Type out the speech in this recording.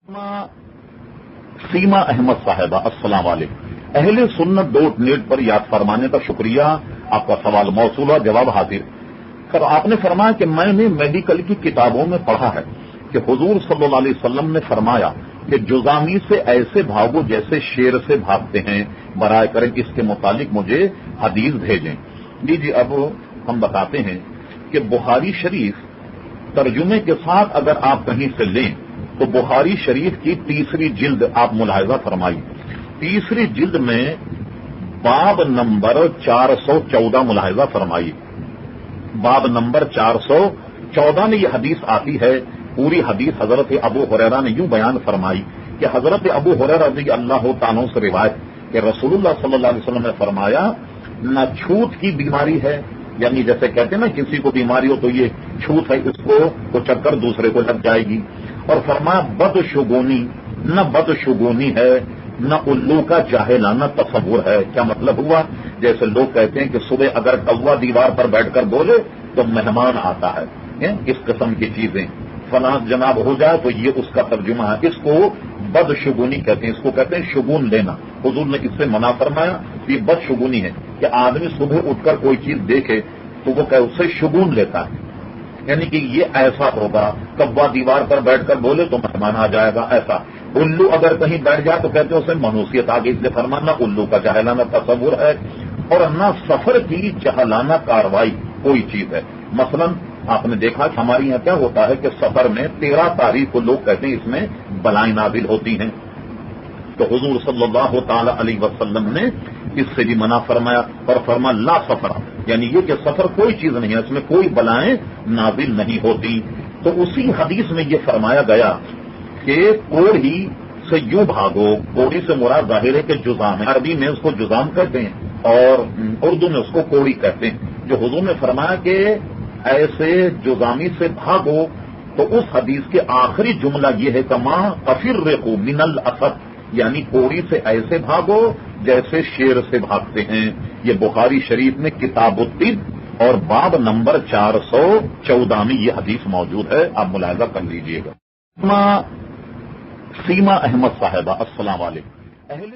سیما احمد صاحبہ السلام علیکم۔ اہل سنت .net پر یاد فرمانے کا شکریہ۔ آپ کا سوال موصول اور جواب حاضر۔ سر، آپ نے فرمایا کہ میں نے میڈیکل کی کتابوں میں پڑھا ہے کہ حضور صلی اللہ علیہ وسلم نے فرمایا کہ جزامی سے ایسے بھاگو جیسے شیر سے بھاگتے ہیں، برائے کرم اس کے متعلق مجھے حدیث بھیجیں۔ جی اب ہم بتاتے ہیں کہ بخاری شریف ترجمے کے ساتھ اگر آپ کہیں سے لیں تو بخاری شریف کی تیسری جلد آپ ملاحظہ فرمائیے، تیسری جلد میں باب نمبر 414 ملاحظہ فرمائیے، باب نمبر 414 میں یہ حدیث آتی ہے۔ پوری حدیث حضرت ابو ہریرہ نے یوں بیان فرمائی کہ حضرت ابو ہریرہ رضی اللہ تعالیٰ سے روایت کہ رسول اللہ صلی اللہ علیہ وسلم نے فرمایا نہ چھوت کی بیماری ہے، یعنی جیسے کہتے ہیں نا کسی کو بیماری ہو تو یہ چھوت ہے، اس کو چکر دوسرے کو لگ جائے گی، اور فرمایا بدشگونی، نہ بدشگونی ہے نہ الو کا جاہلانہ تصور ہے۔ کیا مطلب ہوا؟ جیسے لوگ کہتے ہیں کہ صبح اگر کوا دیوار پر بیٹھ کر بولے تو مہمان آتا ہے، اس قسم کی چیزیں فلاں جناب ہو جائے تو یہ اس کا ترجمہ ہے۔ اس کو بدشگونی کہتے ہیں، اس کو کہتے ہیں شگون لینا۔ حضور نے اس سے منع فرمایا کہ یہ بدشگونی ہے کہ آدمی صبح اٹھ کر کوئی چیز دیکھے تو وہ اس سے شگون لیتا ہے، یعنی کہ یہ ایسا ہوگا، کوا دیوار پر بیٹھ کر بولے تو مہمان آ جائے گا، ایسا۔ الو اگر کہیں بیٹھ جائے تو کہتے ہیں اسے منحوسیت آ گئی، اس لیے فرمانا الو کا جاہلانہ تصور ہے، اور نہ سفر کی جاہلانہ کاروائی کوئی چیز ہے۔ مثلا آپ نے دیکھا کہ ہمارے یہاں کیا ہوتا ہے کہ سفر میں 13 تاریخ کو لوگ کہتے ہیں اس میں بلائیں نازل ہوتی ہیں، تو حضور صلی اللہ تعالی علیہ وسلم نے اس سے بھی منع فرمایا اور فرما لا سفر، یعنی یہ کہ سفر کوئی چیز نہیں ہے، اس میں کوئی بلائیں نازل نہیں ہوتی۔ تو اسی حدیث میں یہ فرمایا گیا کہ کوڑی سے یوں بھاگو، کوڑی سے مراد ظاہر ہے کہ جزام ہے، عربی میں اس کو جزام کہتے ہیں اور اردو میں اس کو کوڑی کہتے ہیں۔ جو حضور نے فرمایا کہ ایسے جزامی سے بھاگو، تو اس حدیث کے آخری جملہ یہ ہے کما افرقوا من الاسد، یعنی کوڑی سے ایسے بھاگو جیسے شیر سے بھاگتے ہیں۔ یہ بخاری شریف میں کتاب الطب اور باب نمبر 414 میں یہ حدیث موجود ہے، آپ ملاحظہ کر لیجئے گا۔ سیما احمد صاحبہ السلام علیکم۔